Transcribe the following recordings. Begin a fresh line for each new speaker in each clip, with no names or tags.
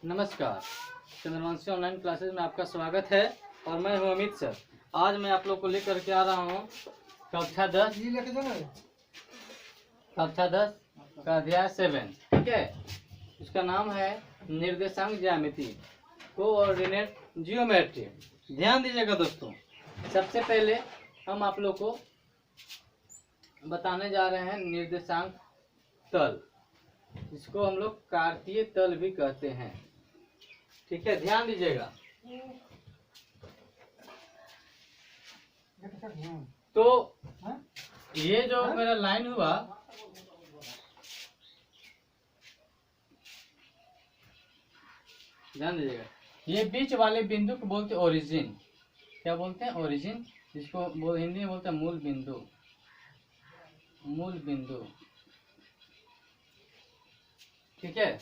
नमस्कार, Chandravanshi online classes में आपका स्वागत है और मैं हूं अमित सर। आज मैं आप लोग को लेकर के आ रहा हूं कक्षा 10 का अध्याय 7। ठीक है, इसका नाम है निर्देशांक ज्यामिति, कोऑर्डिनेट जियोमेट्री। ध्यान दीजिएगा दोस्तों, सबसे पहले हम आप लोग को बताने जा रहे हैं निर्देशांक तल, इसको हम लोग कार्तीय तल भी कहते हैं। ठीक है, ध्यान दीजिएगा। तो ये जो मेरा लाइन हुआ, ध्यान दीजिएगा, ये बीच वाले बिंदु को बोलते हैं ओरिजिन। क्या बोलते हैं? ओरिजिन। इसको हिंदी में बोलते हैं मूल बिंदु। मूल बिंदु, ठीक है।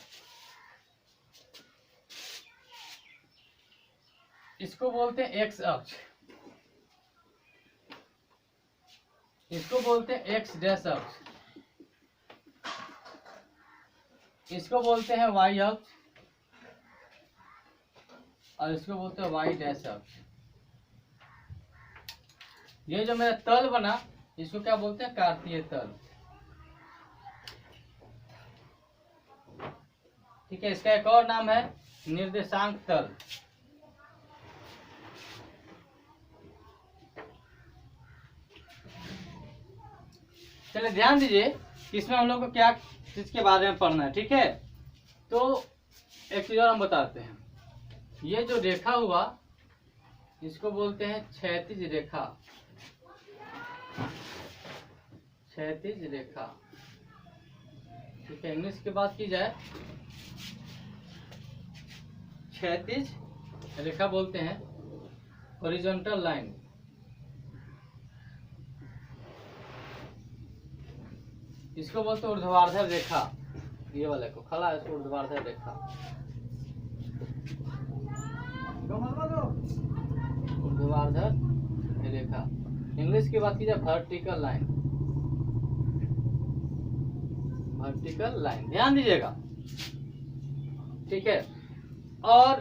इसको बोलते हैं एक्स अक्ष, इसको बोलते हैं एक्स डैश अक्ष, इसको बोलते हैं वाई अक्ष और इसको बोलते हैं वाई डैश अक्ष। ये जो मेरा तल बना, इसको क्या बोलते हैं? कार्तीय तल। ठीक है, इसका एक और नाम है निर्देशांक तल। चलिए ध्यान दीजिए कि इसमें हम लोग को क्या चीज के बारे में पढ़ना है। ठीक है, तो एक चीज और हम बताते हैं। ये जो रेखा हुआ, इसको बोलते हैं क्षैतिज रेखा। क्षैतिज रेखा, ठीक है। इंग्लिश की बात की जाए, क्षैतिज रेखा बोलते हैं हॉरिजॉन्टल लाइन। इसको बोलते हैं ऊर्ध्वाधर रेखा। ये वाले को खड़ा है, इसको ऊर्ध्वाधर रेखा। ऊर्ध्वाधर रेखा। इंग्लिश की बात की जाए, वर्टिकल लाइन। वर्टिकल लाइन, ध्यान दीजिएगा। ठीक है, और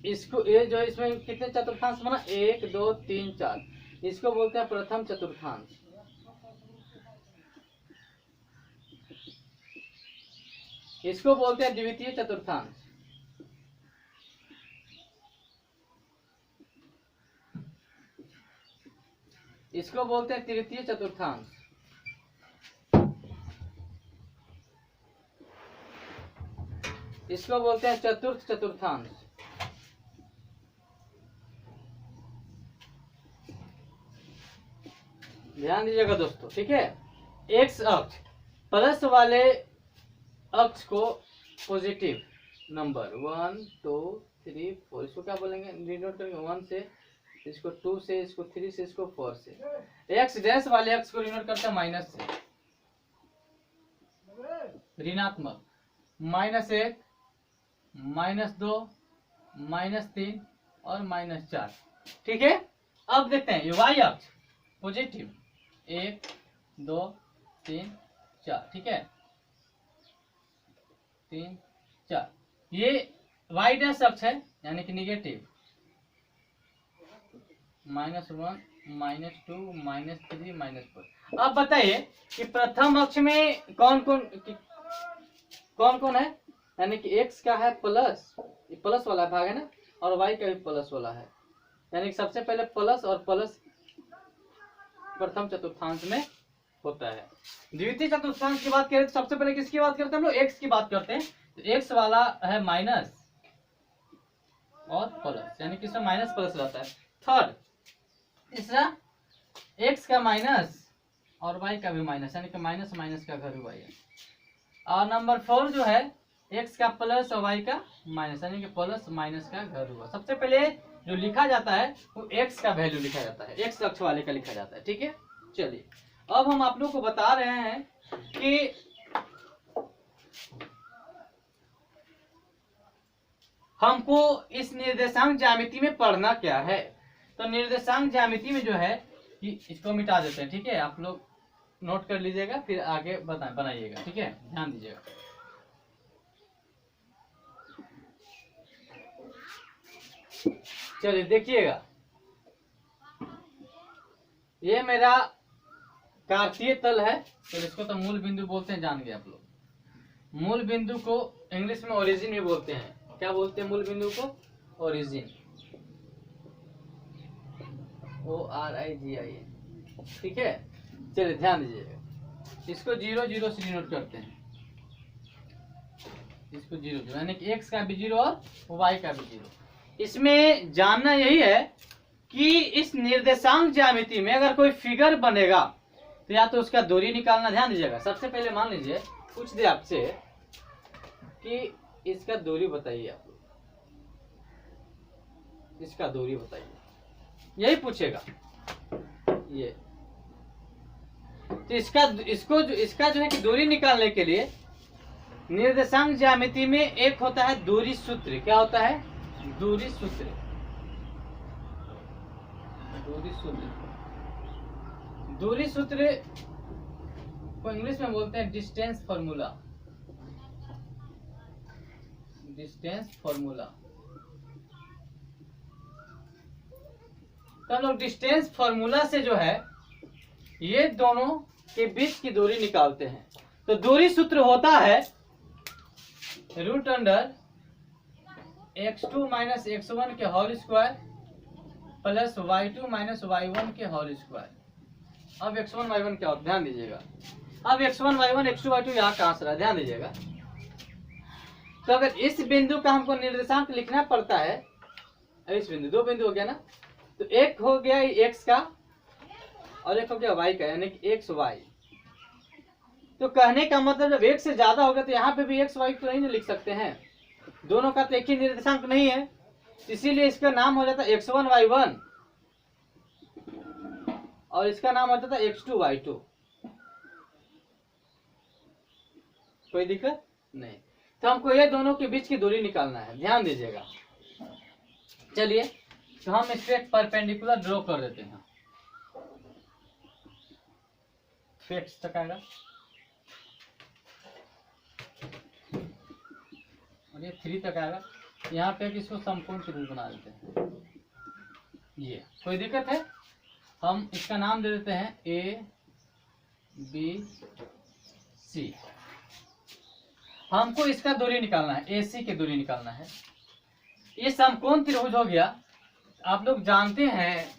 इसको ये जो इसमें कितने चतुर्थांश बना? 1 2 3 4। इसको बोलते हैं प्रथम चतुर्थांश। इसको बोलते हैं द्वितीय चतुर्थांश। इसको बोलते हैं तृतीय चतुर्थांश। इसको बोलते हैं चतुर्थ चतुर्थांश। ध्यान दीजिएगा दोस्तों। ठीक है, एक्स अक्ष, प्लस वाले अक्ष को पॉजिटिव नंबर 1 2 3 4, इसको क्या बोलेंगे? डिनोट करेंगे 1 से, इसको 2 से, इसको 3 से, इसको 4 से। एक्स डैश वाले अक्ष को डिनोट करते हैं माइनस से, ऋणात्मक। -1 -2 -3 और -4। ठीक है, अब देखते हैं वाई अक्ष पॉजिटिव 1 2 3 4। ठीक है, 3 4। ये वाई डैश अक्ष है, यानी कि निगेटिव। -1 -2 -3 -4। अब बताइए कि प्रथम अक्ष में कौन कौन है? यानी कि एक्स का है प्लस, ये प्लस वाला भाग है ना, और वाई का भी प्लस वाला है। यानी कि सबसे पहले प्लस और प्लस प्रथम चतुर्थांश में होता है। द्वितीय चतुर्थांश की बात करें तो सबसे पहले किसकी बात करते हैं हम लोग? एक्स की बात करते हैं। तो एक्स वाला है माइनस और प्लस, यानी कि इसमें माइनस प्लस रहता है। थर्ड, तीसरा, एक्स का माइनस और वाई का भी माइनस, यानी कि माइनस माइनस का घर हुआ है। और नंबर 4 जो है, एक्स का प्लस और वाई का माइनस, यानी कि प्लस माइनस का घर हुआ। सबसे पहले जो लिखा जाता है वो एक्स का वैल्यू लिखा जाता है, एक्स अक्ष वाले का लिखा जाता है। ठीक है, चलिए अब हम आप लोग को बता रहे हैं कि हमको इस निर्देशांक ज्यामिति में पढ़ना क्या है। तो निर्देशांक ज्यामिति में जो है, कि इसको मिटा देते हैं। ठीक है, आप लोग नोट कर लीजिएगा, फिर आगे बनाइएगा। ठीक है, ध्यान दीजिएगा। चलिए देखिएगा, ये मेरा कार्तीय तल है। चलिए इसको तो मूल बिंदु बोलते हैं, जान गए आप लोग। मूल बिंदु को इंग्लिश में ओरिजिन भी बोलते हैं। क्या बोलते हैं मूल बिंदु को? Origin, ORIGIN। ठीक है, चलिए ध्यान दीजिएगा, इसको 0 0 से डिनोट करते हैं। इसको 0 0 यानी कि x का भी 0 और y का भी 0। इसमें जानना यही है कि इस निर्देशांक ज्यामिति में अगर कोई फिगर बनेगा तो या तो उसका दूरी निकालना। ध्यान दीजिएगा, सबसे पहले मान लीजिए पूछ दे आपसे कि इसका दूरी बताइए, आप इसका दूरी बताइए, यही पूछेगा ये। तो इसका जो है कि दूरी निकालने के लिए निर्देशांक ज्यामिति में एक होता है दूरी सूत्र। क्या होता है? दूरी सूत्र। दूरी सूत्र, दूरी सूत्र को इंग्लिश में बोलते हैं डिस्टेंस फॉर्मूला। Distance formula. तो हम लोग डिस्टेंस फॉर्मूला से जो है ये दोनों के बीच की दूरी निकालते हैं। तो दूरी सूत्र होता है root under x2 minus x1 के whole square plus y2 minus y1 के होल स्क्वायर। अब x1 y1 क्या होता है ध्यान दीजिएगा। अब x1 y1 x2 y2 यहाँ कहाँ से रहा, ध्यान दीजिएगा। तो अगर इस बिंदु का हमको निर्देशांक लिखना पड़ता है, इस बिंदु, दो बिंदु हो गया ना, तो एक हो गया x का और एक हो गया y का, यानी कि x y। तो कहने का मतलब जब एक से ज्यादा होगा तो यहाँ पे भी x y तो नहीं लिख सकते हैं, दोनों का तो एक ही निर्देशांक नहीं है, इसीलिए इसका नाम हो जाता है x1 y1 और इसका नाम हो जाता है x2 y2। कोई दिक्कत नहीं। तो हमको ये दोनों के बीच की दूरी निकालना है, ध्यान दीजिएगा। चलिए तो हम इस पे एक परपेंडिकुलर ड्रॉ कर देते हैं। फिक्स तक आएगा और ये 3 तक आएगा। यहाँ पे इसको समकोण त्रिभुज बना देते हैं। ये कोई दिक्कत है? हम इसका नाम दे देते हैं ABC। हमको इसका दूरी निकालना है, AC की दूरी निकालना है। ये समकोण त्रिभुज हो गया। आप लोग जानते हैं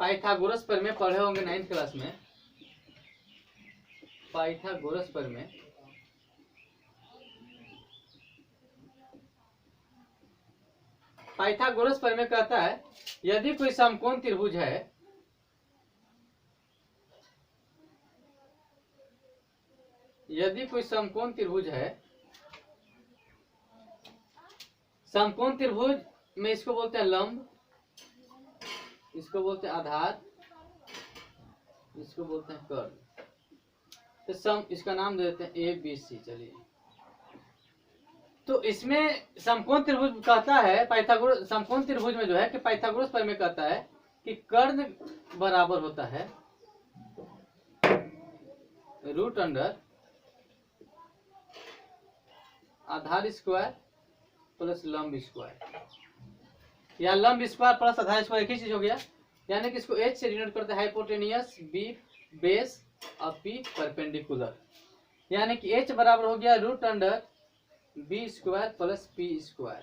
पाइथागोरस पर में पढ़े होंगे 9th क्लास में। पाइथागोरस पर में कहता है यदि कोई समकोण त्रिभुज है, यदि कोई समकोण त्रिभुज है, समकोण त्रिभुज में इसको बोलते हैं लंब, इसको बोलते हैं आधार, इसको बोलते हैं कर्ण। तो इसका नाम दे देते हैं ABC। चलिए तो इसमें समकोण त्रिभुज कहता है, पाइथागोरस समकोण त्रिभुज में जो है कि पाइथागोरस प्रमेय कहता है कि कर्ण बराबर होता है रूट अंडर आधार स्क्वायर प्लस लंब स्क्वायर, या लंब स्क्वायर प्लस आधार स्क्वायर एक ही चीज हो गया। यानी कि इसको H से डिनोट करते हैं हाइपोटेनियस, B बेस और P परपेंडिकुलर। यानी कि H बराबर हो गया root under B square plus P square.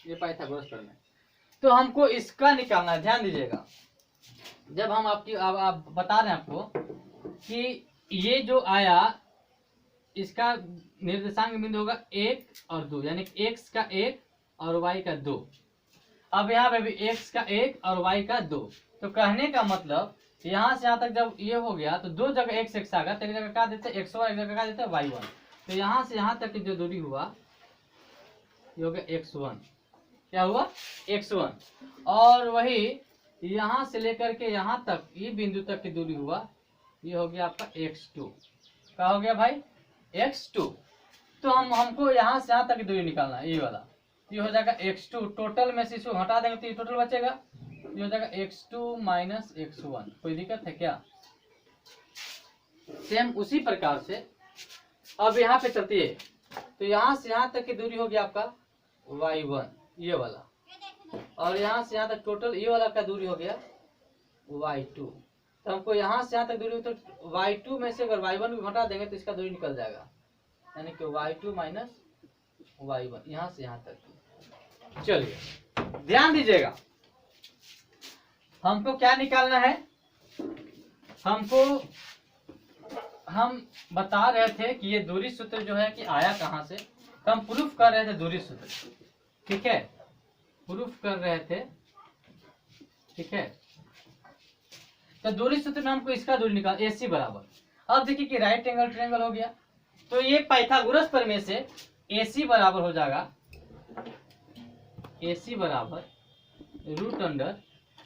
ये पाइथागोरस प्रमेय। तो हमको इसका निकालना है, ध्यान दीजिएगा। जब हम आप बता रहे हैं आपको कि ये जो आया इसका निर्देशांक बिंदु होगा 1 और 2, यानी x का 1 और y का 2। अब यहाँ पे भी x का 1 और y का 2। तो कहने का मतलब यहाँ से यहाँ तक जब ये हो गया तो दो जगह x आ गया, तो एक जगह क्या देते हैं x1, एक जगह क्या देते हैं y1। तो यहाँ से यहाँ तक की जो दूरी हुआ ये हो गया x1। क्या हुआ? x1। और वही यहाँ से लेकर के यहाँ तक ये बिंदु तक की दूरी हुआ, ये हो गया आपका x2। क्या हो गया भाई? x2। तो हमको यहाँ से यहाँ तक की दूरी निकालना है, ये वाला। ये हो जाएगा x2। टोटल में से इसको हटा देंगे तो ये टोटल बचेगा, ये हो जाएगा x2 माइनस x1। कोई दिक्कत है क्या? सेम उसी प्रकार से अब यहाँ पे चलती है। तो यहाँ से यहाँ तक की दूरी होगी आपका y1। ये वाला, और यहाँ से यहाँ तक टोटल ये वाला का दूरी हो गया y2। तो हमको यहाँ से यहाँ तक दूरी, तो y2 में से अगर y1 को घटा देंगे तो इसका दूरी निकल जाएगा, यानी कि y2 माइनस y1 यहाँ से यहाँ तक। चलिए ध्यान दीजिएगा, हमको क्या निकालना है, हम बता रहे थे कि ये दूरी सूत्र जो है कि आया कहाँ से, तो हम प्रूफ कर रहे थे दूरी सूत्र, ठीक है, प्रूफ कर रहे थे, ठीक है। तो दूरी सूत्र में हमको इसका दूरी निकाल, AC बराबर, अब देखिए कि राइट एंगल ट्रायंगल हो गया, तो ये पाइथागोरस प्रमेय से AC बराबर हो जाएगा, AC बराबर रूट अंडर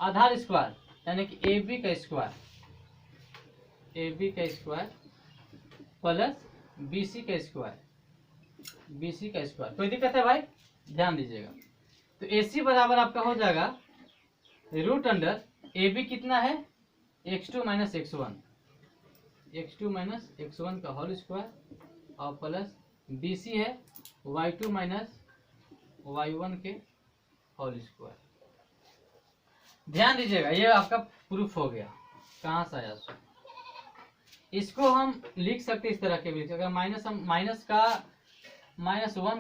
आधार स्क्वायर, यानी कि AB का स्क्वायर, AB का स्क्वायर प्लस BC का स्क्वायर, BC का स्क्वायर। कोई दिक्कत है भाई, ध्यान दीजिएगा। तो AC बराबर आपका हो जाएगा रूट अंडर AB कितना है, x2 minus x1, x2 minus x1 का होल स्क्वायर, और प्लस BC है y2 माइनस y1 के होल स्क्वायर। ध्यान दीजिएगा, ये आपका प्रूफ हो गया। कहाँ से आया सो, इसको हम लिख सकते इस तरह के भी, अगर हम -1 का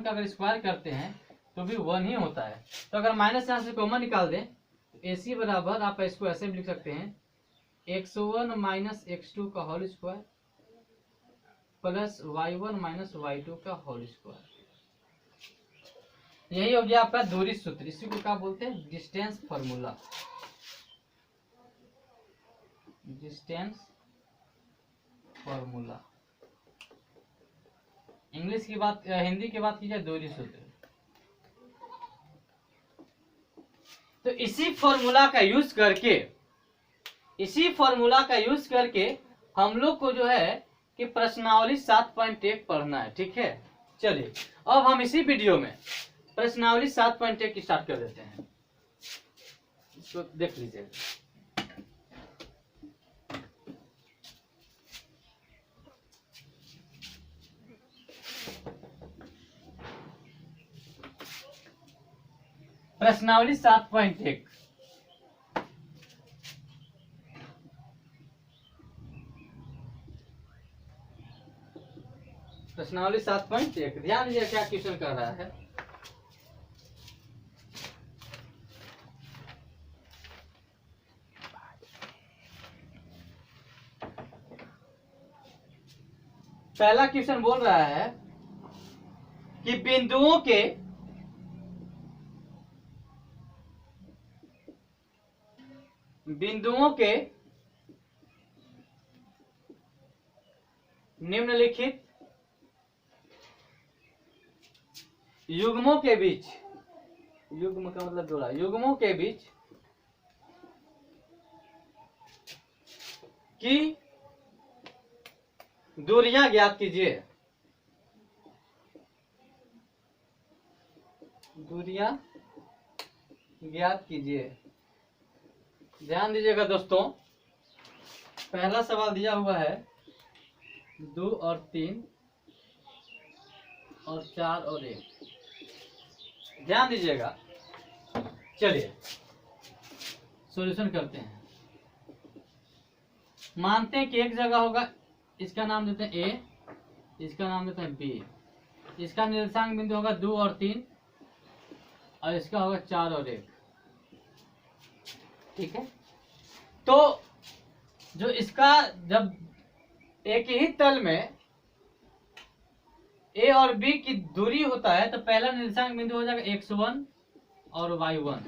अगर स्क्वायर करते हैं तो भी 1 ही होता है, तो अगर माइनस यहाँ से कॉमन निकाल दें तो AC बराबर आप इसको ऐसे भी लिख सकते हैं, x1 माइनस x2 का whole square plus y1 minus y2 का होल स्क्वायर। यही हो गया आपका दूरी सूत्र, इसी को क्या बोलते हैं, distance formula, distance formula. English की बात, हिंदी की बात की जाए दूरी सूत्र। तो इसी फॉर्मूला का यूज करके हम लोग को जो है कि प्रश्नावली 7.1 पढ़ना है, ठीक है। चलिए अब हम इसी वीडियो में प्रश्नावली 7.1 स्टार्ट कर देते हैं, इसको देख लीजिए। प्रश्नावली 7.1, प्रश्नावली 7.1, ध्यान दीजिए क्या क्वेश्चन कर रहा है। पहला क्वेश्चन बोल रहा है कि बिंदुओं के निम्नलिखित युग्मों के बीच, युग्म का मतलब जोड़ा, युग्मों के बीच की दूरियां ज्ञात कीजिए, दूरियां ज्ञात कीजिए। ध्यान दीजिएगा दोस्तों, पहला सवाल दिया हुआ है 2 और 3 और 4 और 1, ध्यान दीजिएगा। चलिए सॉल्यूशन करते हैं। मानते हैं कि एक जगह होगा, इसका नाम देते हैं A, इसका नाम देते हैं B, इसका निर्देशांक बिंदु होगा 2 और 3 और इसका होगा 4 और 1, ठीक है। तो जो इसका जब एक ही तल में A और B की दूरी होता है तो पहला निर्देशांक बिंदु हो जाएगा x1 और y1,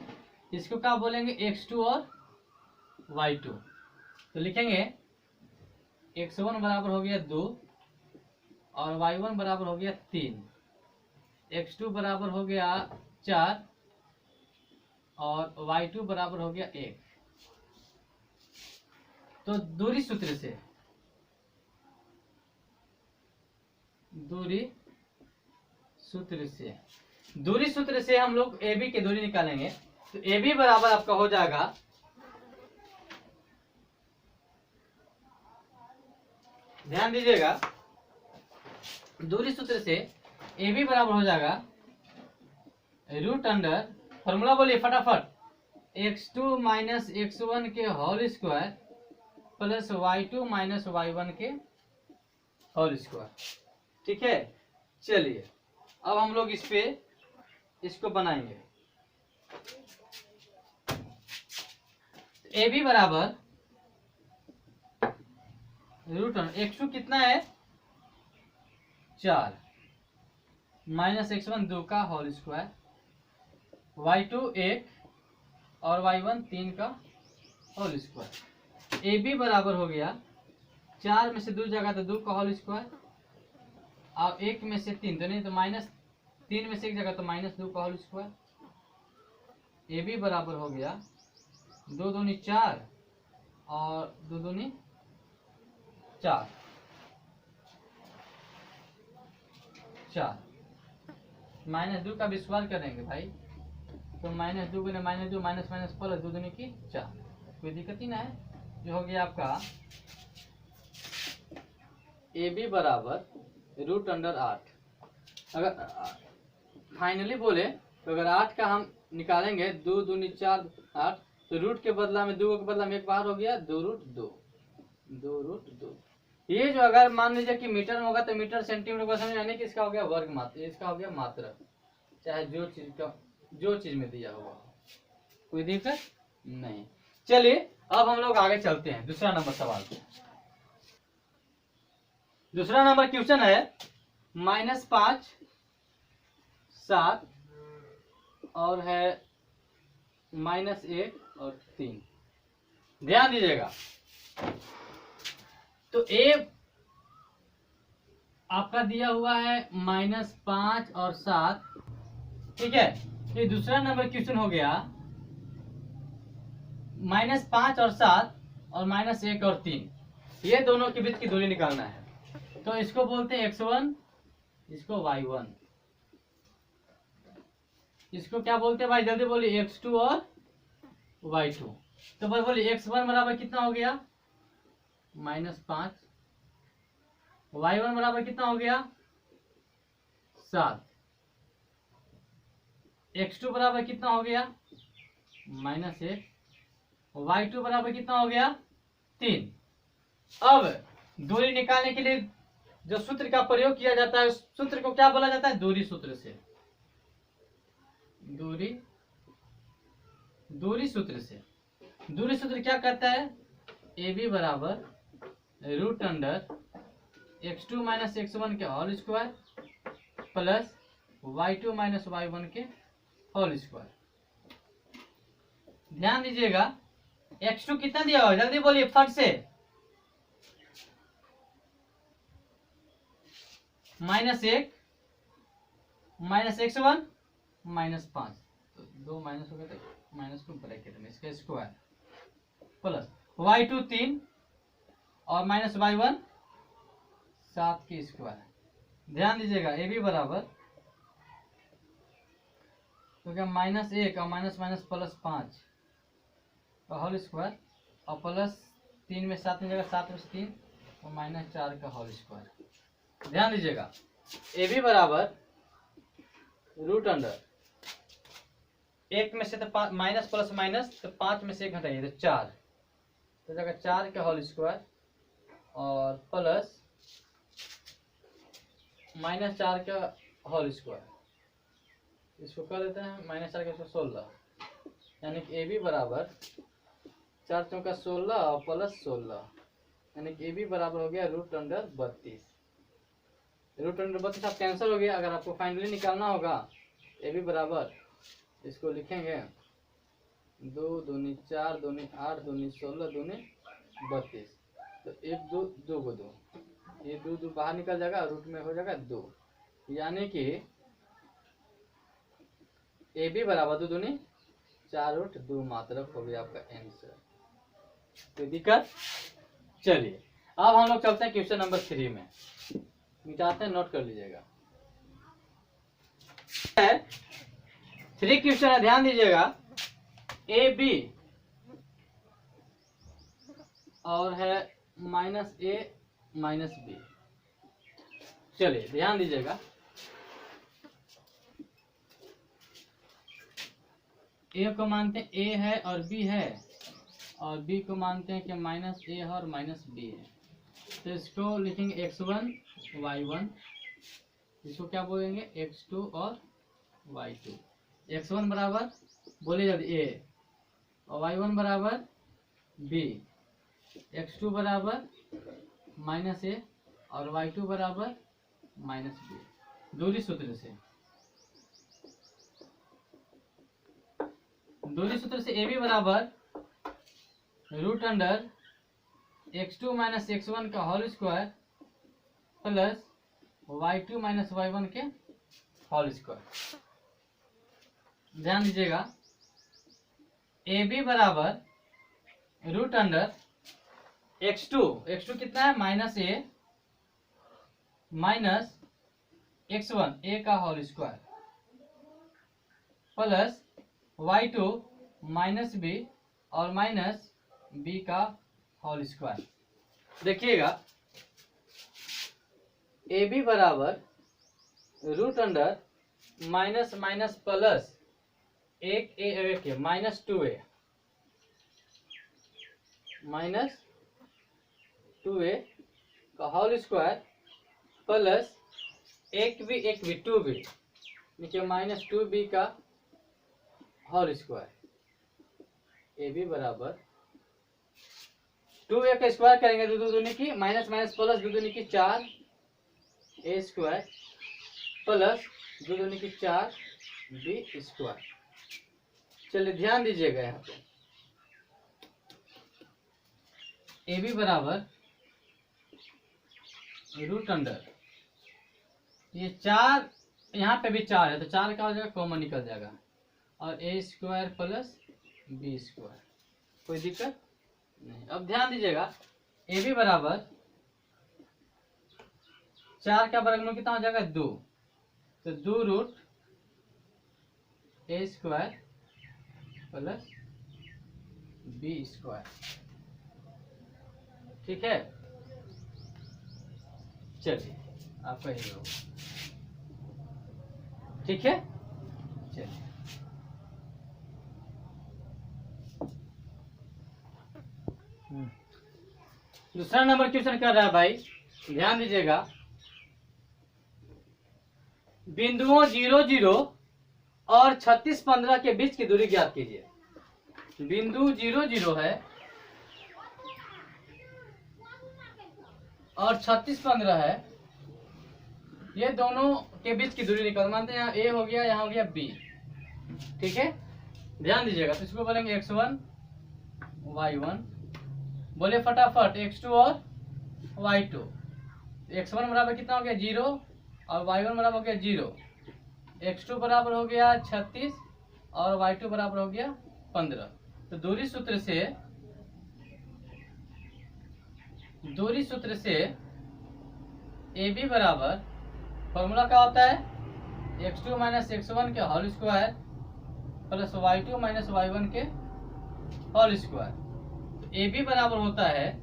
इसको क्या बोलेंगे, x2 और y2। तो लिखेंगे x1 बराबर हो गया 2 और y1 बराबर हो गया 3, x2 बराबर हो गया 4 और y2 बराबर हो गया 1। तो दूरी सूत्र से हम लोग AB की दूरी निकालेंगे। तो AB बराबर आपका हो जाएगा, ध्यान दीजिएगा, दूरी सूत्र से AB बराबर हो जाएगा रूट अंडर, फॉर्मूला बोलिए फटाफट, x2 माइनस x1 के whole square plus y2 minus y1 के होल स्क्वायर। ठीक है, चलिए अब हम लोग इस पे इसको बनाएंगे। ए बी बराबर रूट x2 कितना है 4 माइनस x1 2 का होल स्क्वायर, y2 1 और y1 3 का होल स्क्वायर। ए बी बराबर हो गया 4 में से 2 जगह तो 2 का होल स्क्वायर और 1 में से 3 तो नहीं, तो माइनस 3 में से 1 जगह तो माइनस 2 का होल स्क्वायर। ए बी बराबर हो गया 2 दूनी 4 और 2 दूनी 4 माइनस 2 का भी स्क्वायर करेंगे भाई, तो माइनस 2 गुने माइनस 2 माइनस माइनस प्लस 2 दूनी की 4, कोई दिक्कत ही ना है। जो हो गया आपका ए बी बराबर रूट अंडर 8। अगर फाइनली बोले तो अगर 8 का हम निकालेंगे 2 दूनी 4 8, तो रूट के बदला में 2 के बदला में 1 बाहर हो गया 2 रूट 2। ये जो अगर मान लीजिए कि मीटर में होगा तो मीटर सेंटीमीटर को समझ, यानी कि इसका हो गया वर्ग मात्रा, इसका हो गया मात्रक, चाहे जो चीज में दिया होगा, कोई दिक्कत नहीं। चलिए अब हम लोग आगे चलते हैं दूसरा नंबर सवाल पे। दूसरा नंबर क्वेश्चन है -5 7 और है -1 और 3। ध्यान दीजिएगा, तो ए आपका दिया हुआ है -5 और 7, ठीक है। ये दूसरा नंबर क्वेश्चन हो गया -5 और 7 और -1 और 3, ये दोनों के बीच की दूरी निकालना है। तो इसको बोलते हैं x1, इसको y1, इसको क्या बोलते हैं भाई, जल्दी बोलिए, x2 और y2। तो बस बोलिए x1 बराबर कितना हो गया -5, y1 बराबर कितना हो गया 7, x2 बराबर कितना हो गया -1, y2 बराबर कितना हो गया 3। अब दूरी निकालने के लिए जो सूत्र का प्रयोग किया जाता है उस सूत्र को क्या बोला जाता है, दूरी सूत्र से, दूरी सूत्र क्या कहता है, ए बी बराबर root under x2 minus x1 के whole square plus y2 minus y1 के होल स्क्वायर। ध्यान दीजिएगा, x2 कितना दिया हुआ, जल्दी बोलिए फट से, -1 माइनस x1 -5, तो 2 माइनस हो गया तो -2 ब्रैकेट में इसका स्क्वायर प्लस y2 3 और माइनस y1 7 की स्क्वायर। ध्यान दीजिएगा, ए बी बराबर तो क्या -1 और माइनस माइनस प्लस 5 का होल स्क्वायर और प्लस 3 में 7 में जगह 7 में 3 और -4 का होल स्क्वायर। ध्यान दीजिएगा, ए बी बराबर रूट अंडर 1 में से तो माइनस प्लस माइनस, तो 5 में से 1 घटाइए तो 4, तो जगह 4 का होल स्क्वायर और प्लस -4 का होल स्क्वायर, इसको कर देते हैं -4 का 16, यानी कि ए बी बराबर 4 चौका 16 और प्लस 16, यानी कि ए बी बराबर हो गया रूट अंडर 32। रूट अंडर 32 आप कैंसिल हो गया। अगर आपको फाइनली निकालना होगा ए बी बराबर, इसको लिखेंगे 2 दूनी 4 दूनी 8 दूनी 16 दूनी 32, तो 1 2 2 को 2, ये 2 2 बाहर निकल जाएगा, रूट में हो जाएगा 2, यानी कि ए बी बराबर 2 दूनी 4 रूट 2 मात्रक हो गया आपका आंसर। कोई दिक्कत? चलिए अब हम लोग चलते हैं क्वेश्चन नंबर 3 में, मिटाते हैं, नोट कर लीजिएगा। 3 क्वेश्चन है, ध्यान दीजिएगा, ए बी और है -a -b। चलिए ध्यान दीजिएगा, ए को मानते हैं ए है और बी है, और बी को मानते हैं कि माइनस ए है और माइनस बी है। तो इसको लिखेंगे x1 y1, इसको क्या बोलेंगे x2 और y2। x1 बराबर बोले जल्दी a, और y1 बराबर b, x2 बराबर माइनस ए और y2 बराबर माइनस बी। दूरी सूत्र से ए बी बराबर root under x2 minus x1 का whole square plus y2 minus y1 के होल स्क्वायर। ध्यान दीजिएगा, ए बी बराबर रूट अंडर x2 कितना है minus A minus x1 A का whole square plus y2 minus B और माइनस बी का होल स्क्वायर। देखिएगा, ए बी बराबर root under minus minus plus एक ए माइनस 2a का होल स्क्वायर प्लस एक बी 2b नीचे माइनस 2b का होल स्क्वायर। ए बी बराबर 2a का स्क्वायर करेंगे दो दूनी की माइनस माइनस प्लस दो दूनी की 4 a स्क्वायर प्लस दो दूनी की 4 b स्क्वायर। चलिए ध्यान दीजिएगा, यहाँ पे ए बी बराबर रूट अंडर ये 4, यहाँ पे भी 4 है तो 4 का हो जाएगा कॉमन निकल जाएगा, और ए स्क्वायर प्लस बी स्क्वायर। कोई दिक्कत नहीं। अब ध्यान दीजिएगा, ए बी बराबर 4 का वर्गमूल कितना हो जाएगा 2, तो 2 रूट ए स्क्वायर प्लस बी स्क्वायर। ठीक है, चलिए आपका ये होगा। ठीक है, चलिए दूसरा नंबर क्वेश्चन कर रहा है भाई, ध्यान दीजिएगा। बिंदुओं 0 0 और 36 15 के बीच की दूरी ज्ञात कीजिए। बिंदु 0 0 है और 36 15 है, ये दोनों के बीच की दूरी निकाल। मानते हैं यहाँ ए हो गया, यहाँ हो गया बी। ठीक है, ध्यान दीजिएगा। तो इसको बोलेंगे x1 y1, बोले फटाफट x2 और y2। x1 बराबर कितना हो गया 0 और y1 बराबर हो गया 0, x2 बराबर हो गया 36 और y2 बराबर हो गया 15। तो दूरी सूत्र से ए बी बराबर फॉर्मूला क्या होता है x2 माइनस x1 के whole square plus y2 minus y1 के होल स्क्वायर। तो ए बी बराबर होता है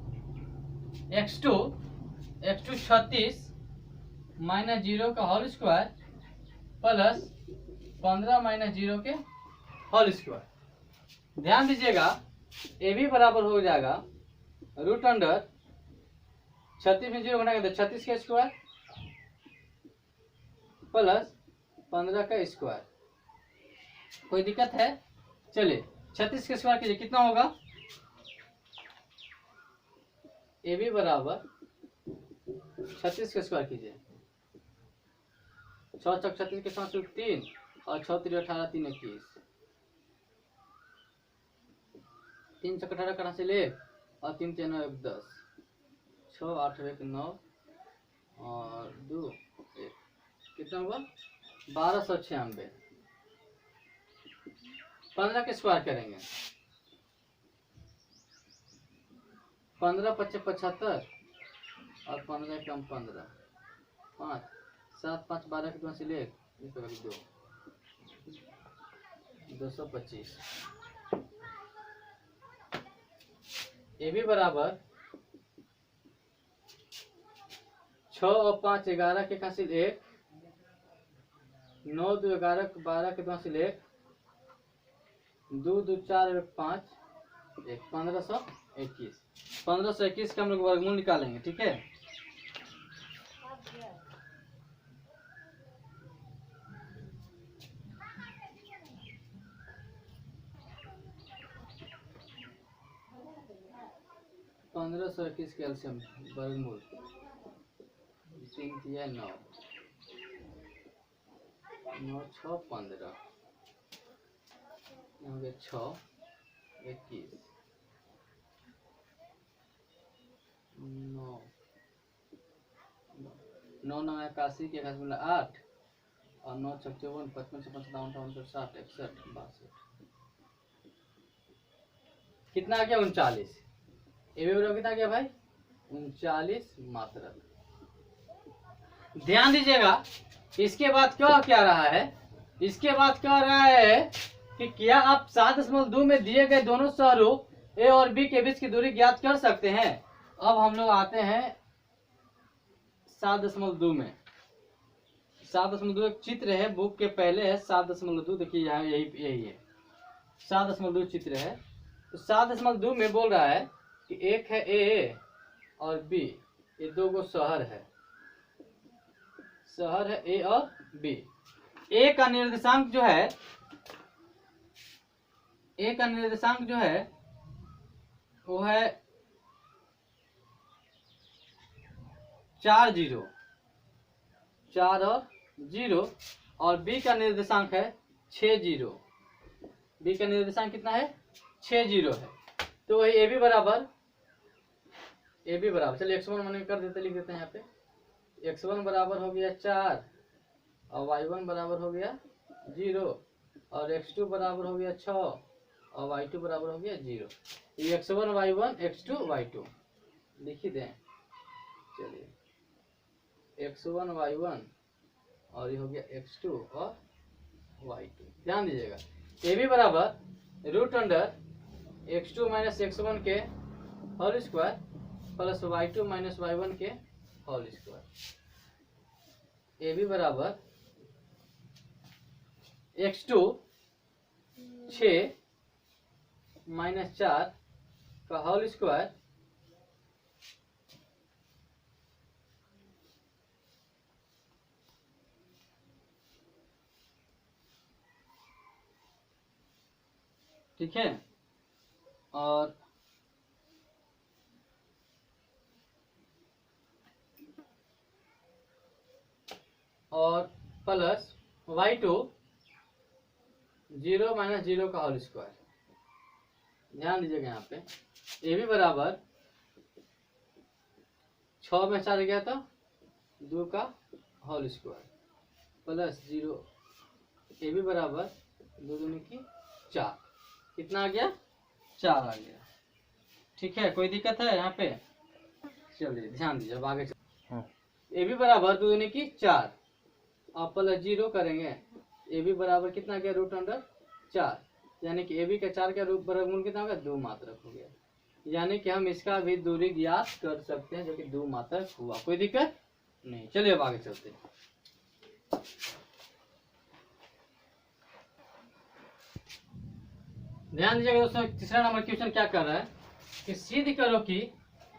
x2 36 माइनस 0 का होल स्क्वायर प्लस 15 माइनस 0 के होल स्क्वायर। ध्यान दीजिएगा, ए बी बराबर हो जाएगा रूट अंडर 36 में 0 घटाएंगे तो 36 का स्क्वायर प्लस 15 का स्क्वायर। कोई दिक्कत है? चलिए 36 का स्क्वायर कीजिए, कितना होगा? ए बी बराबर 36 का स्क्वायर कीजिए, 6 चौक 36 के 5 3 और 6 3 18 3 21, 3 चौक 18 कहाँ से ले और 3 3 9 1 10, 6 8 1 9 और 2 1, कितना हुआ 1296। 15 के स्क्वायर करेंगे, 15 पच्चे 75 और 15 कम 15, 5 7 5 12 के 2 से ले 225। ए बी बराबर 6 और 5 11 के कहाँ से 1, 9 2 11 12 के 2 से 1, 2 2 4 1 5 1 1521। 1521 का हम लोग वर्गमूल निकालेंगे, ठीक है। पंद्रह सौ इक्कीस कैल्शियम वर्गमूल 3 दिया 9 9 6 15 हो गया 6 21 9 9 9 81 के 8 और 9 6 54 55 57 58 60 61 62 कितना आ गया 39। ये भी बराबर कितना आ गया भाई 39 मात्रक। ध्यान दीजिएगा, इसके बाद क्या रहा है, इसके बाद कह रहा है कि क्या आप 7.2 में दिए गए दोनों शहरों ए और बी के बीच की दूरी ज्ञात कर सकते हैं। अब हम लोग आते हैं 7.2 में। 7.2 एक चित्र है, बुक के पहले है 7.2, देखिए यहाँ यही है 7.2 चित्र है। तो 7.2 में बोल रहा है कि एक है ए और बी, ये दो गो शहर है ए और बी। ए का निर्देशांक जो है, ए का निर्देशांक जो है वो है 4 0 4 और 0 और बी का निर्देशांक है 6 0। बी का निर्देशांक कितना है 6 0 है। तो वही ए बी बराबर चलिए x1 मैंने कर देते, लिख देते हैं यहाँ पे। x1 बराबर हो गया 4 और y1 बराबर हो गया 0 और x2 बराबर हो गया 6 और y2 बराबर हो गया 0। ये x1 y1 x2 y2 लिख ही दें। चलिए x1 y1 और ये हो गया x2 और y2। ध्यान दीजिएगा, ए बी बराबर root under x2 minus x1 के whole square plus y2 minus y1 के होल स्क्वायर। ए बी बराबर x2 6 माइनस 4 का होल स्क्वायर ठीक है, और प्लस y2 0 माइनस 0 का होल स्क्वायर। ध्यान दीजिएगा यहाँ पे ए बी बराबर 6 में 4 गया तो 2 का whole square plus 0। A B बराबर 2 दूनी की 4, कितना आ गया 4 आ गया। ठीक है, कोई दिक्कत है यहाँ पे? चलिए ध्यान दीजिए, अब आगे ए बी बराबर 2 दूनी की 4 और प्लस 0 करेंगे। ए बी बराबर कितना गया रूट अंडर 4, यानी कि ए बी का 4 का रूट वर्गमूल कितना हो गया 2 मात्रक हो गया। यानी कि हम इसका भी दूरी ज्ञात कर सकते हैं, जो कि 2 मात्रक हुआ। कोई दिक्कत नहीं। चलिए अब आगे चलते हैं। ध्यान दीजिएगा दोस्तों, तीसरा नंबर क्वेश्चन क्या कर रहा है कि सिद्ध करो कि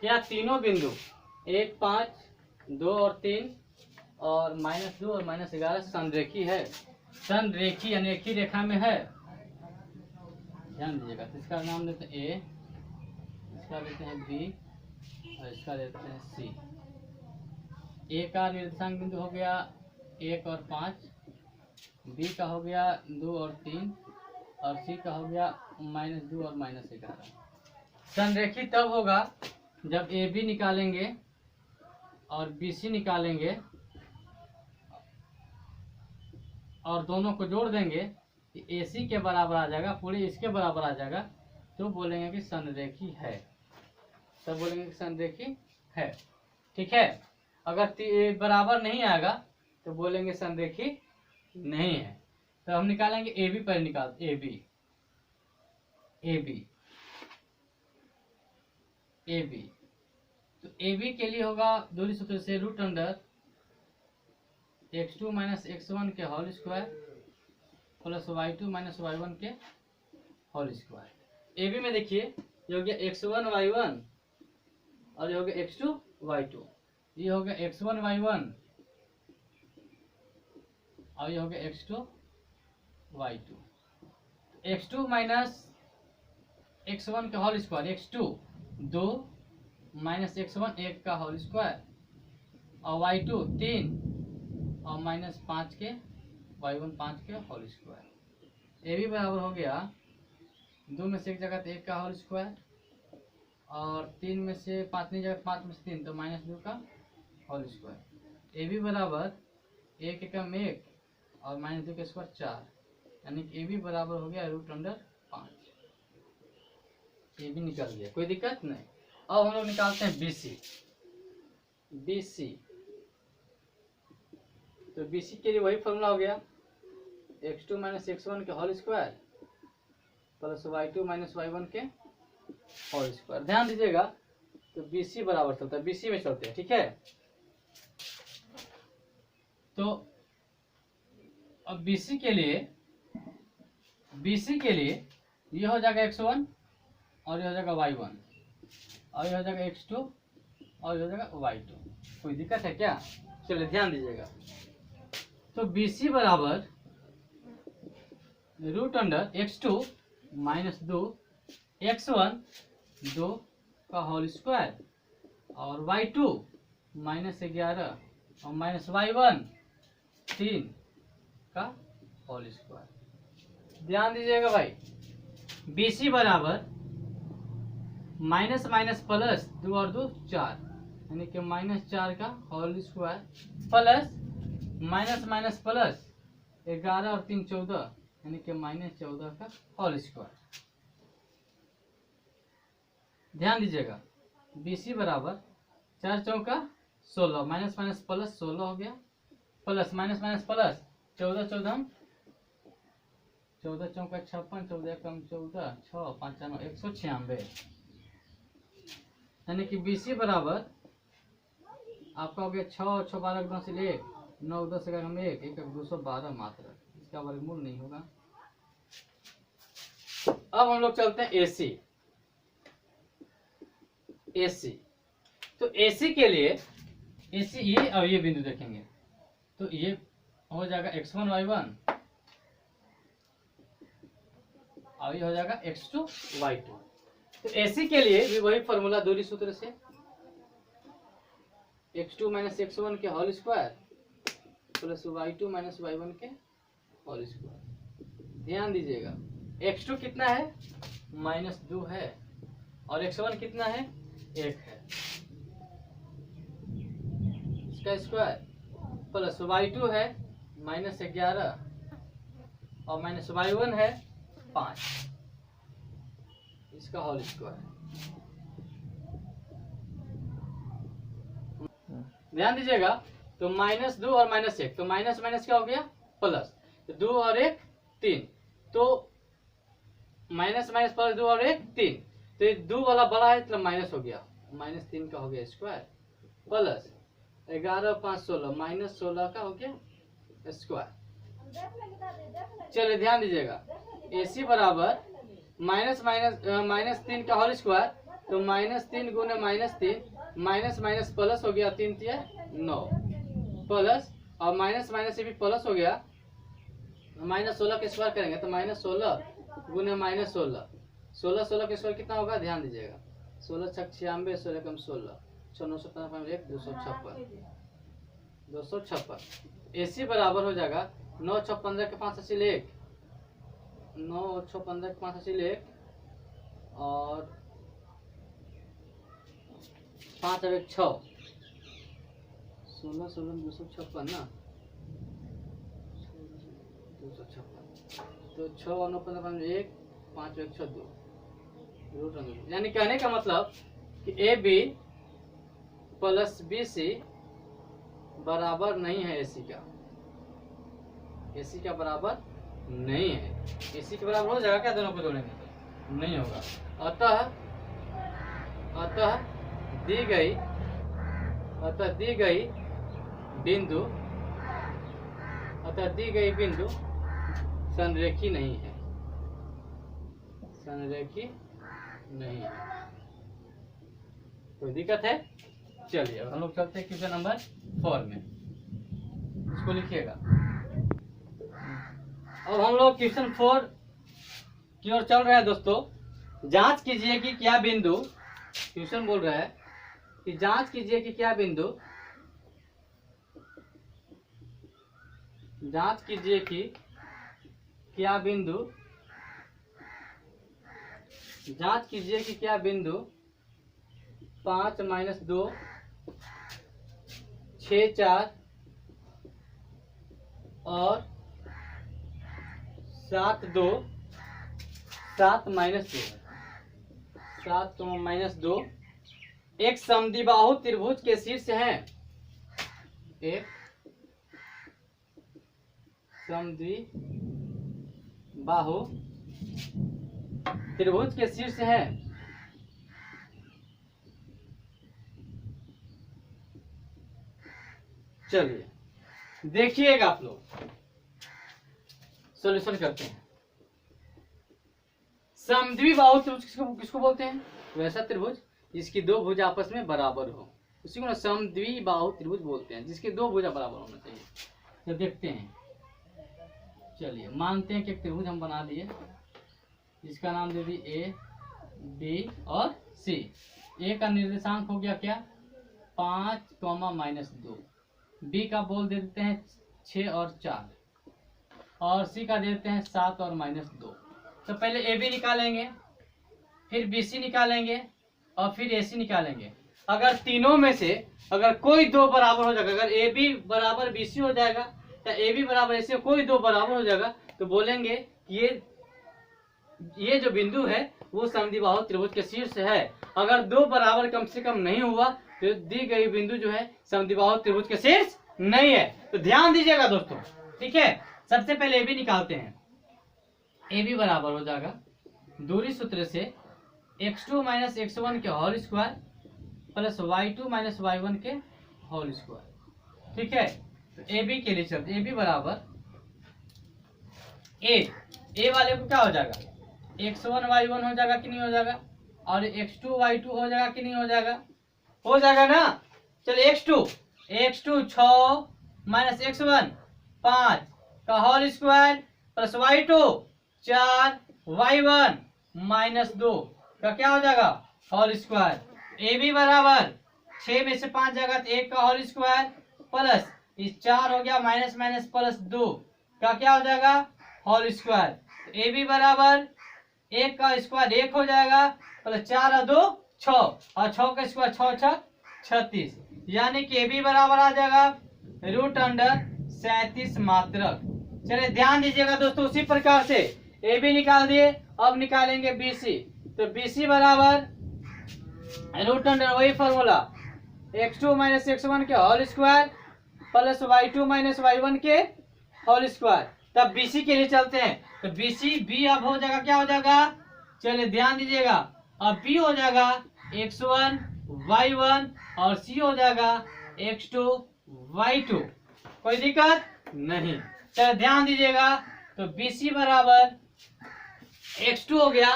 क्या तीनों बिंदु 1 5 2 और 3 और -2 और -11 संरेखी है। संरेखी यानी एक ही रेखा में है। ध्यान दीजिएगा, तो इसका नाम देते हैं ए, इसका देते हैं बी और इसका देते हैं सी। ए का निर्देशांक बिंदु हो गया 1 और 5, बी का हो गया 2 और 3 और सी का हो गया -2 और -11। संरेखी तब होगा जब ए बी निकालेंगे और बी सी निकालेंगे और दोनों को जोड़ देंगे कि ए सी के बराबर आ जाएगा, पूरे इसके बराबर आ जाएगा, तो बोलेंगे कि संरेखी है। तब बोलेंगे कि संरेखी है। ठीक है, अगर बराबर नहीं आएगा तो बोलेंगे संरेखी नहीं है। तो हम निकालेंगे ए बी, पर निकाल ए बी तो ए बी के लिए होगा दूरी सूत्र से root under x2 minus x1 के whole square plus y2 minus y1 के होल स्क्वायर। ए बी में देखिए ये हो गया x1y1 और ये हो गया x2y2, ये हो गया x1y1 और ये हो गया x2y2। x2 माइनस x1 का whole square, x2 2 minus x1 1 का होल स्क्वायर और y2 3 और माइनस 5 के y1 5 के होल स्क्वायर। ए भी बराबर हो गया 2 में से एक जगह 1 का होल स्क्वायर और 3 में से 5 नहीं जगह 5 में से 3 तो माइनस 2 का होल स्क्वायर। ए भी बराबर 1 एकम 1 और माइनस 2 का स्क्वायर 4, यानी कि ए भी बराबर हो गया √5। ये भी निकल गया, कोई दिक्कत नहीं। अब हम लोग निकालते हैं BC। तो BC के लिए वही फॉर्मूला हो गया x2 माइनस x1 के whole square plus y2 minus y1 के होल स्क्वायर। ध्यान दीजिएगा, तो BC बराबर चलता है, BC में चलते हैं, ठीक है। तो अब BC के लिए ये हो जाएगा x1 और ये हो जाएगा y1 और ये हो जाएगा x2 और ये हो जाएगा y2। कोई दिक्कत है क्या? चलिए ध्यान दीजिएगा। तो BC बराबर √x2 माइनस 2 x1 2 का होल स्क्वायर और y2 माइनस 11 और माइनस y1 3 का होल स्क्वायर। ध्यान दीजिएगा भाई, BC बराबर माइनस माइनस प्लस 2 और 2 4, यानी कि -4 का whole square plus minus minus plus 11 और 3 14, यानी कि -14 का होल स्क्वायर। ध्यान दीजिएगा, BC बराबर 4 चौका 16 माइनस माइनस प्लस 16 हो गया प्लस माइनस माइनस प्लस 14 14 14 चौका 56 14 कम 14 6 5 9 196, यानी कि BC बराबर आपका हो गया 6 6 12 10 से 1 9 10 11 में 1 1 212 मात्रा, इसका वर्गमूल नहीं होगा। अब हम लोग चलते हैं AC। तो AC के लिए AC ये और ये बिंदु देखेंगे, तो ये हो जाएगा x1 y1 और ये हो जाएगा x2 y2। तो AC के लिए भी वही फॉर्मूला दूरी सूत्र से x2 माइनस x1 के whole square plus y2 minus y1 के होल स्क्वायर। ध्यान दीजिएगा, x2 कितना है -2 है और x1 कितना है 1 है, इसका स्क्वायर प्लस y2 है -11 और माइनस y1 है 5, इसका होल स्क्वायर। ध्यान दीजिएगा, तो -2 और -1, तो माइनस माइनस क्या हो गया प्लस, तो 2 और 1 3, तो माइनस माइनस प्लस 2 और 1 3, तो ये 2 वाला बड़ा है मतलब माइनस हो गया, -3 का हो गया स्क्वायर प्लस 11 5 16 -16 का हो गया स्क्वायर। चलिए ध्यान दीजिएगा, AC बराबर -3 का होल स्क्वायर, तो -3 गुने -3 माइनस माइनस प्लस हो गया 3 3 9 प्लस और माइनस माइनस से भी प्लस हो गया, -16 के स्क्वायर करेंगे तो -16 गुने -16 16 16 के स्क्वायर कितना होगा? ध्यान दीजिएगा, 16 6 96 16 कम 16 6 9 15 5 1 256। AC बराबर हो जाएगा 9 6 15 के 5 अस्सी 1 9 6 15 के 5 अस्सी 1 और 5 और 1 6 16 16 256 ना 256, तो 6 और 9 15 5 1 5 1 6 2, यानी कहने का मतलब कि AB प्लस BC बराबर नहीं है AC का, AC का बराबर नहीं है। AC के बराबर हो जाएगा क्या दोनों को जोड़ेंगे तो? नहीं होगा। अतः दी गई बिंदु संरेखी नहीं है। संरेखी नहीं है। कोई दिक्कत है? चलिए अब हम लोग चलते हैं क्वेश्चन नंबर 4 में, इसको लिखिएगा। अब हम लोग क्वेश्चन 4 की ओर चल रहे हैं दोस्तों। जांच कीजिए कि क्या बिंदु, क्वेश्चन बोल रहा है कि जांच कीजिए कि क्या बिंदु, जांच कीजिए कि क्या बिंदु, जांच कीजिए कि क्या बिंदु 5 - 2 6 4 और 7 2 7 - 2 7 - 2 एक समद्विबाहु त्रिभुज के शीर्ष है। एक समद्विबाहु त्रिभुज के शीर्ष है। चलिए देखिएगा आप लोग, सॉल्यूशन करते हैं। समद्विबाहु त्रिभुज किसको बोलते हैं? वैसा त्रिभुज जिसकी दो भुजा आपस में बराबर हो, उसी को ना समद्विबाहु त्रिभुज बोलते हैं, जिसके दो भुजा बराबर होना चाहिए। तो देखते हैं, चलिए मानते हैं कि एक त्रिभुज हम बना लिए, जिसका नाम दे दिए ए बी और सी। ए का निर्देशांक हो गया क्या? 5, -2। बी का बोल दे देते हैं 6 और 4, और सी का दे देते हैं 7 और -2। तो पहले ए बी निकालेंगे, फिर बी सी निकालेंगे, और फिर ए सी निकालेंगे। अगर तीनों में से अगर कोई दो बराबर हो जाएगा, अगर ए बी बराबर बी सी हो जाएगा या ए बी बराबर ए सी, कोई दो बराबर हो जाएगा, तो बोलेंगे ये जो बिंदु है वो समद्विबाहु त्रिभुज के शीर्ष है। अगर दो बराबर कम से कम नहीं हुआ तो दी गई बिंदु जो है समद्विबाहु त्रिभुज के शीर्ष नहीं है। तो ध्यान दीजिएगा दोस्तों, ठीक है। सबसे पहले ए बी निकालते हैं। ए बी बराबर हो जाएगा दूरी सूत्र से x2 - x1 के whole square plus y2 - y1 के होल स्क्वायर, ठीक है। तो ए बी के लिए चलते, ए बी बराबर ए वाले को क्या हो जाएगा? x1 y1 हो जाएगा कि नहीं हो जाएगा, और x2 y2 हो जाएगा कि नहीं हो जाएगा? हो जाएगा ना। चलिए x2 6 - x1 5 का whole square plus y2 4 y1 -2 का क्या हो जाएगा? Whole square. ए बी बराबर 6 में से 5 जाएगा तो 1 का होल स्क्वायर प्लस इस 4 हो गया माइनस प्लस 2 का क्या हो जाएगा? Whole square. ए बी बराबर 1 का स्क्वायर 1 हो जाएगा प्लस 4 और 2 6, और 6 का स्क्वायर 6 6 36, यानी कि ए बी बराबर आ जाएगा √37 मात्रक। चलिए ध्यान दीजिएगा दोस्तों, उसी प्रकार से ए बी निकाल दिए, अब निकालेंगे बी सी। तो बी सी बराबर √, वही फॉर्मूला x2 - x1 के whole square plus y2 - y1 के होल स्क्वायर। तब BC के लिए चलते हैं। तो BC B अब हो जाएगा, क्या हो जाएगा? चलिए ध्यान दीजिएगा, अब B हो जाएगा x1 y1 और C हो जाएगा x2 y2। कोई दिक्कत नहीं। चलिए ध्यान दीजिएगा, तो BC बराबर x2 हो गया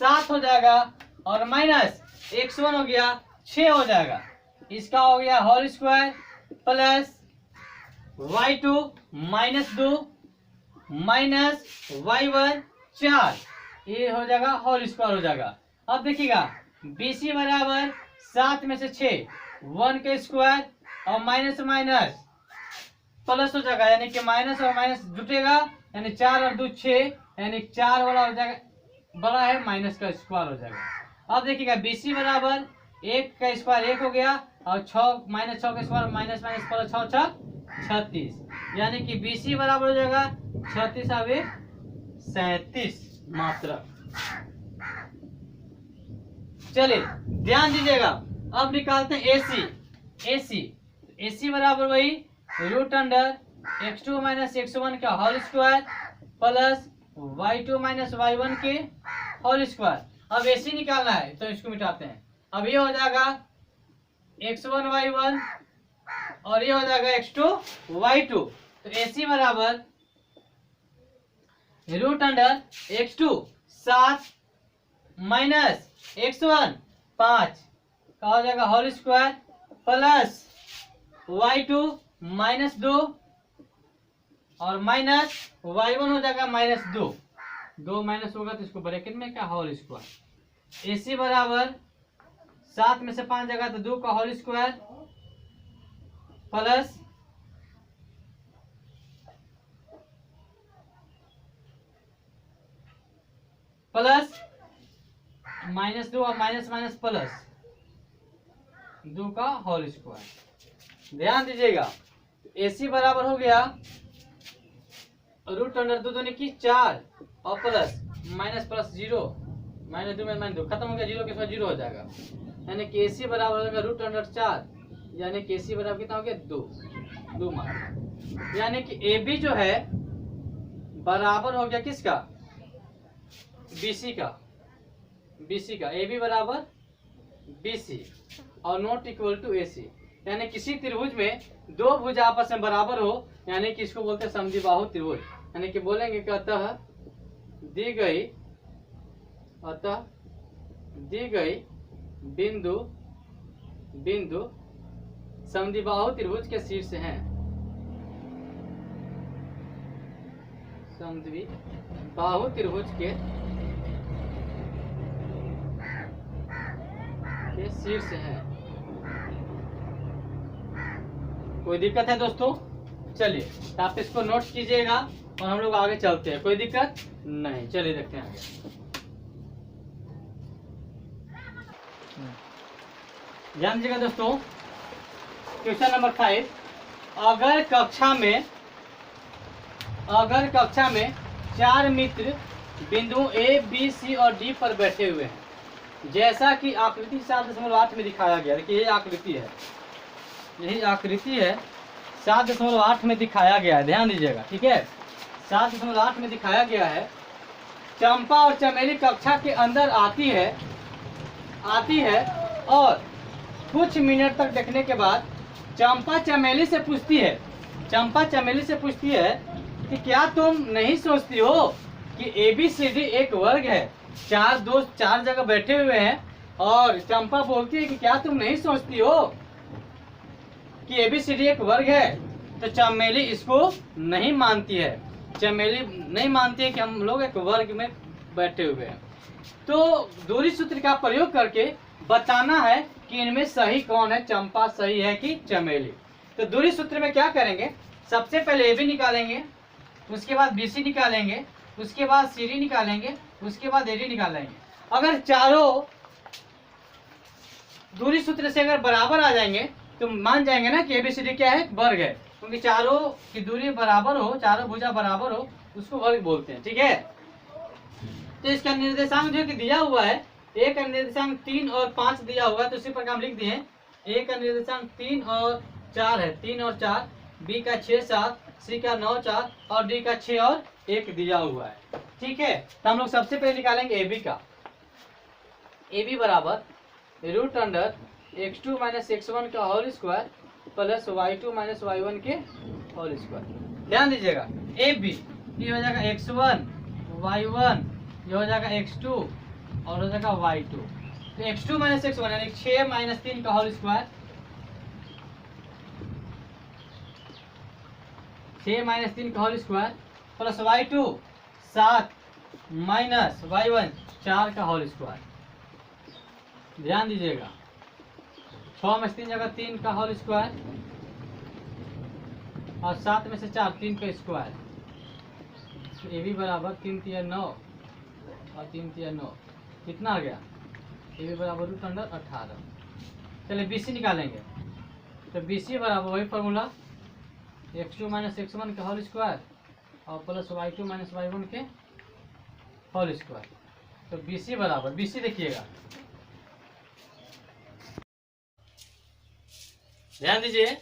7 हो जाएगा और माइनस x1 हो गया 6 हो जाएगा। इसका हो गया whole square plus y2 -2 minus y1 4, ये हो जाएगा होल स्क्वायर हो जाएगा। अब देखिएगा BC बराबर 7 में से 6, 1 के स्क्वायर और माइनस प्लस हो जाएगा, यानी कि माइनस और माइनस जुटेगा, यानी 4 और 2 6, यानी 4 वाला हो जाएगा बड़ा है, माइनस का स्क्वायर हो जाएगा। अब देखिएगा BC बराबर 1 का स्क्वायर 1 हो गया और 6 -6 का स्क्वायर माइनस प्लस 6 6 36, यानी कि BC बराबर हो जाएगा 36 और 37 मात्रक। चलिए ध्यान दीजिएगा, अब निकालते हैं AC बराबर वही √x2 - x1 का whole square plus y2 - y1 के होल स्क्वायर। अब AC निकालना है तो इसको मिटाते हैं। अब ये हो जाएगा x1 y1 और ये हो जाएगा x2 y2। तो AC बराबर √x2 7 माइनस x1 5 का हो जाएगा whole square plus y2 minus 2 और माइनस y1 हो जाएगा माइनस 2, 2 माइनस होगा तो इसको ब्रैकेट में क्या होल स्क्वायर। AC बराबर 7 में से 5 जाएगा तो 2 का होल स्क्वायर प्लस माइनस 2 और माइनस माइनस प्लस 2 का होल स्क्वायर। ध्यान दीजिएगा AC बराबर हो गया रूट अंडर 2 दूनी की 4 और प्लस माइनस प्लस 0 माइनस 2 में माइनस 2 खत्म हो गया, 0 के साथ 0 हो जाएगा, यानी कि AC बराबर हो जाएगा रूट अंडर 4, यानी कि AC बराबर कितना हो गया 2 मार्क। यानी कि AB जो है बराबर हो गया किसका, BC का AB बराबर BC और नॉट इक्वल टू AC। यानी किसी त्रिभुज में दो भुज आपस में बराबर हो, यानी कि इसको बोलते हैं समद्विबाहु त्रिभुज। यानी कि बोलेंगे कि अतः दी गई बिंदु समद्विबाहु त्रिभुज के शीर्ष हैं, समद्विबाहु त्रिभुज के शीर्ष हैं। कोई दिक्कत है दोस्तों? चलिए तो आप इसको नोट कीजिएगा और हम लोग आगे चलते हैं, कोई दिक्कत नहीं। चलिए देखते हैं आगे। ध्यान दीजिएगा दोस्तों, क्वेश्चन नंबर 5, अगर कक्षा में 4 मित्र बिंदुओं A, B, C और D पर बैठे हुए हैं, जैसा कि आकृति 7.8 में दिखाया गया। देखिए यही आकृति है 7.8 में दिखाया गया है, ध्यान दीजिएगा, ठीक है। 7.8 में दिखाया गया है। चंपा और चमेली कक्षा के अंदर आती है और कुछ मिनट तक देखने के बाद चंपा चमेली से पूछती है कि क्या तुम नहीं सोचती हो कि ABCD एक वर्ग है। 4 दोस्त 4 जगह बैठे हुए हैं और चंपा बोलती है कि क्या तुम नहीं सोचती हो कि ABCD एक वर्ग है। तो चमेली इसको नहीं मानती है, कि हम लोग एक वर्ग में बैठे हुए हैं। तो दूरी सूत्र का प्रयोग करके बताना है कि इनमें सही कौन है, चंपा सही है कि चमेली। तो दूरी सूत्र में क्या करेंगे, सबसे पहले AB निकालेंगे, उसके बाद BC निकालेंगे, उसके बाद CD निकालेंगे, उसके बाद AD निकालेंगे। अगर चारों दूरी सूत्र से अगर बराबर आ जाएंगे तो मान जाएंगे ना कि ABCD क्या है, वर्ग है, क्योंकि चारों की दूरी बराबर हो, चारों भुजा बराबर हो, उसको वर्ग बोलते हैं, ठीक है। तो इसका निर्देशांक जो कि दिया हुआ है, A का निर्देशांक 3 और 5 दिया हुआ है, तो उसी प्रकार हम लिख दिए। A का निर्देशांक 3 और 4 है, 3 और 4, B का 6 7, C का 9 4 और D का 6 और 1 दिया हुआ है, ठीक है। तो हम लोग सबसे पहले निकालेंगे AB का। AB बराबर root under x2 minus x1 का whole square plus y2 minus y1 के होल स्क्वायर। ध्यान दीजिएगा AB ये हो जाएगा x1 y1, ये हो जाएगा x2 और हो जाएगा y2। तो x2 माइनस x1 यानी 6 माइनस 3 का होल स्क्वायर, 6 माइनस 3 का whole square plus y2 7 minus y1 4 का होल स्क्वायर। ध्यान दीजिएगा 6 में से 3 जगह 3 का होल स्क्वायर और 7 में से 4 3 का स्क्वायर। तो AB बराबर 3 3 9 और 3 3 9 कितना आ गया, AB बराबर रूट अंडर 18। चलिए BC निकालेंगे। तो BC बराबर वही फॉर्मूला x2 माइनस x1 का होल स्क्वायर और प्लस y2 माइनस y1 के होल स्क्वायर। तो BC बराबर, BC देखिएगा, ध्यान दीजिए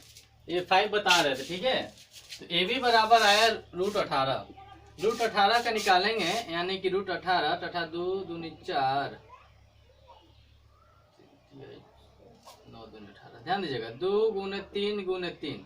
ये 5 बता रहे थे, ठीक है। तो AB बराबर आया रूट 18, रूट 18 का निकालेंगे, यानी कि रूट 18 तथा 2 दूनी 4 9 दूनी 18। ध्यान दीजिएगा 2 गुने 3 गुने 3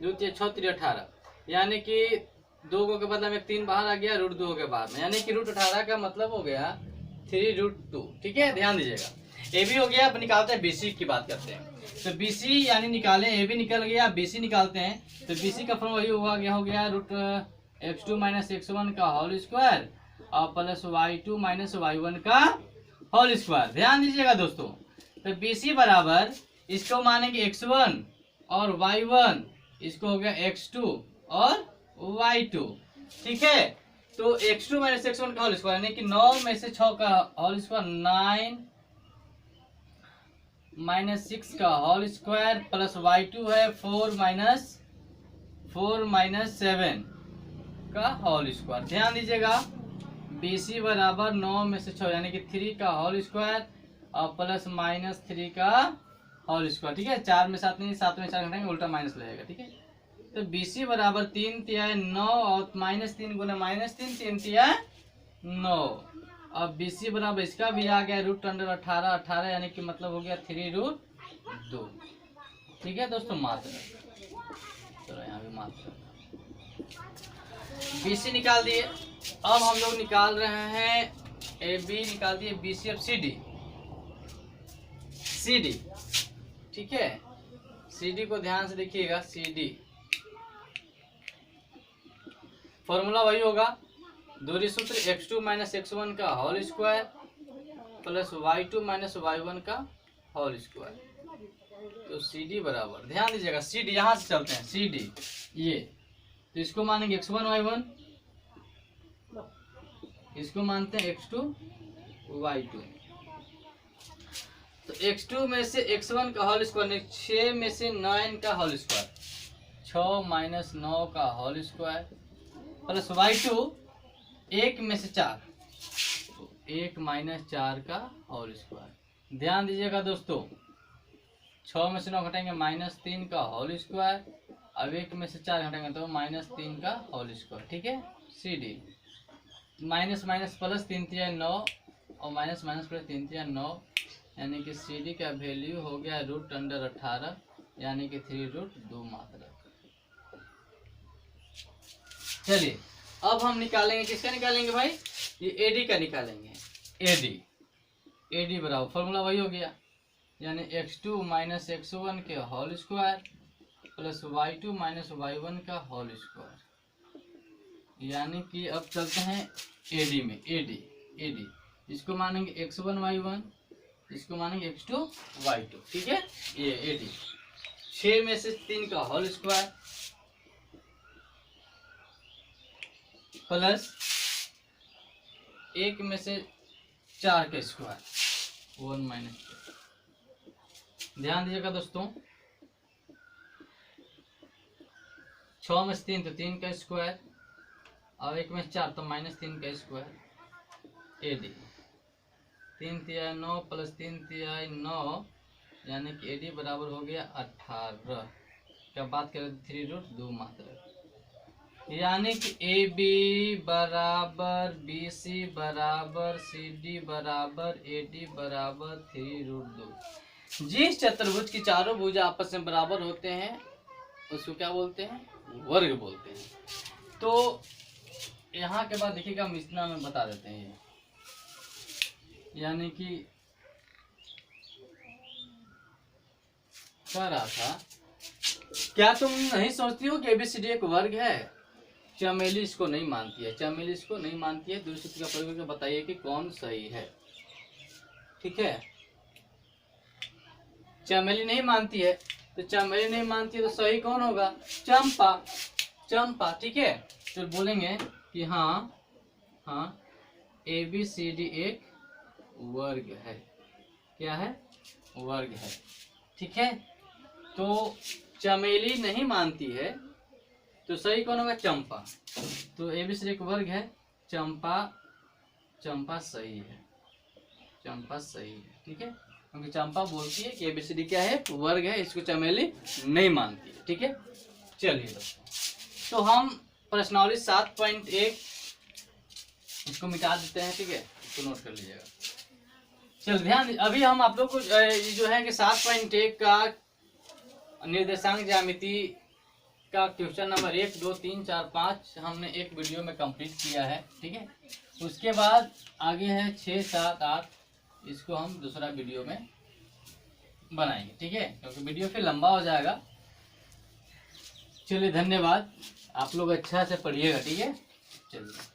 2 3 6 3 18, यानी कि 2 के बदले में 3 बाहर आ गया, रूट 2 के बाद में, यानी कि रूट 18 का मतलब हो गया 3√2। ठीक है, ध्यान दीजिएगा। ए बी हो गया। अब निकालते हैं BC की बात करते हैं। तो BC यानी निकालें, ए बी निकल गया, BC निकालते हैं। तो BC का फॉर्म वही हो गया √x2 - x1 का होल स्क्वायर और प्लस y2 - y1 का होल स्क्वायर। ध्यान दीजिएगा दोस्तों। तो BC बराबर इसको मानेंगे x1 और y1, इसको हो गया x2 और y2। ठीक है, तो x2 - x1 का होल स्क्वायर यानी कि 9 में से 6 का होल स्क्वायर 9 - 6 का होल स्क्वायर प्लस y2 है 4 - 7 का होल स्क्वायर। ध्यान दीजिएगा, BC बराबर 9 में से 6 यानी कि 3 का होल स्क्वायर और प्लस -3 का होल स्क्वायर। ठीक है, 4 में 7 नहीं, 7 में 4 घटाएंगे उल्टा माइनस लगेगा। ठीक है, तो BC बराबर 3 तिहाई 9 और -3 गुना -3, 3 तिहाई 9। अब BC बराबर इसका भी आ गया √18, 18 यानी कि मतलब हो गया 3√2। ठीक है दोस्तों, मात्र चलो यहाँ भी मात्र BC निकाल दिए। अब हम लोग निकाल रहे हैं AB निकाल दिए, BC। अब CD। ठीक है, CD को ध्यान से देखिएगा। CD फॉर्मूला वही होगा, दूरी सूत्र x2 - x1 का whole square plus y2 - y1 का होल स्क्वायर। तो CD बराबर, ध्यान दीजिएगा, CD यहाँ से चलते हैं। CD ये, तो इसको मानेंगे x1 y1, इसको मानते हैं x2 y2। तो x2 में से x1 का होल स्क्वायर 6 में से 9 का होल स्क्वायर, 6 - 9 का होल स्क्वायर प्लस y2 1 में से 4, तो 1 - 4 का होल स्क्वायर। ध्यान दीजिएगा दोस्तों, 6 में से 9 घटाएंगे -3 का होल स्क्वायर, अब 1 में से 4 घटाएंगे तो -3 का होल स्क्वायर। ठीक है, CD माइनस प्लस 3 तिहाई 9 और माइनस प्लस 3 तिहाई 9 यानी कि CD का वैल्यू हो गया √18 यानी कि 3√2 मात्रा। चलिए अब हम निकालेंगे, किसका निकालेंगे भाई? ये AD का निकालेंगे। AD बराबर फॉर्मूला वही हो गया, यानी x2 - x1 के whole square plus y2 - y1 का होल स्क्वायर। यानी कि अब चलते हैं AD में। AD इसको मानेंगे x1 y1, इसको मानेंगे x2 y2। ठीक है, ये AD 6 में से 3 का होल स्क्वायर प्लस 1 में से 4 का स्क्वायर 1 - 2। ध्यान दीजिएगा दोस्तों, 6 में से 3 तो 3 का स्क्वायर और 1 में से 4 तो -3 का स्क्वायर। AD 3 तिहाई 9 प्लस 3 तिहाई 9 यानी कि AD बराबर हो गया 18। क्या बात करें, 3√2 मात्रा। यानी कि AB बराबर BC बराबर CD बराबर AD बराबर 3√2। जिस चतुर्भुज की चारों भुजा आपस में बराबर होते हैं उसको क्या बोलते हैं? वर्ग बोलते हैं। तो यहाँ के बाद देखिएगा, हम इतना में बता देते हैं। यानी कि कह रहा था, क्या तुम नहीं सोचती हो कि ABCD एक वर्ग है? चमेली इसको नहीं मानती है, चमेली इसको नहीं मानती है। दूसरे सूत्र का प्रयोग करके बताइए कि कौन सही है। ठीक है, चमेली नहीं मानती है, तो चमेली नहीं मानती है तो सही कौन होगा? चंपा। ठीक है, तो बोलेंगे कि हाँ ABCD एक वर्ग है। क्या है? वर्ग है। ठीक है, तो चमेली नहीं मानती है तो सही कौन होगा? चंपा। तो ABCD एक वर्ग है, चंपा सही है, चंपा सही है। ठीक है, क्योंकि चंपा बोलती है कि ABCD क्या है? वर्ग है, इसको चमेली नहीं मानती है। ठीक है, चलिए तो हम प्रश्नावली 7.1 इसको मिटा देते हैं। ठीक है, इसको नोट कर लीजिएगा। चल ध्यान, अभी हम आप लोग को जो है कि 7.1 का निर्देशांक ज्यामिति का क्वेश्चन नंबर 1, 2, 3, 4, 5 हमने एक वीडियो में कंप्लीट किया है। ठीक है, उसके बाद आगे है 6, 7, 8, इसको हम दूसरा वीडियो में बनाएंगे, ठीक है, क्योंकि वीडियो फिर लंबा हो जाएगा। चलिए धन्यवाद, आप लोग अच्छा से पढ़िएगा, ठीक है, चलिए।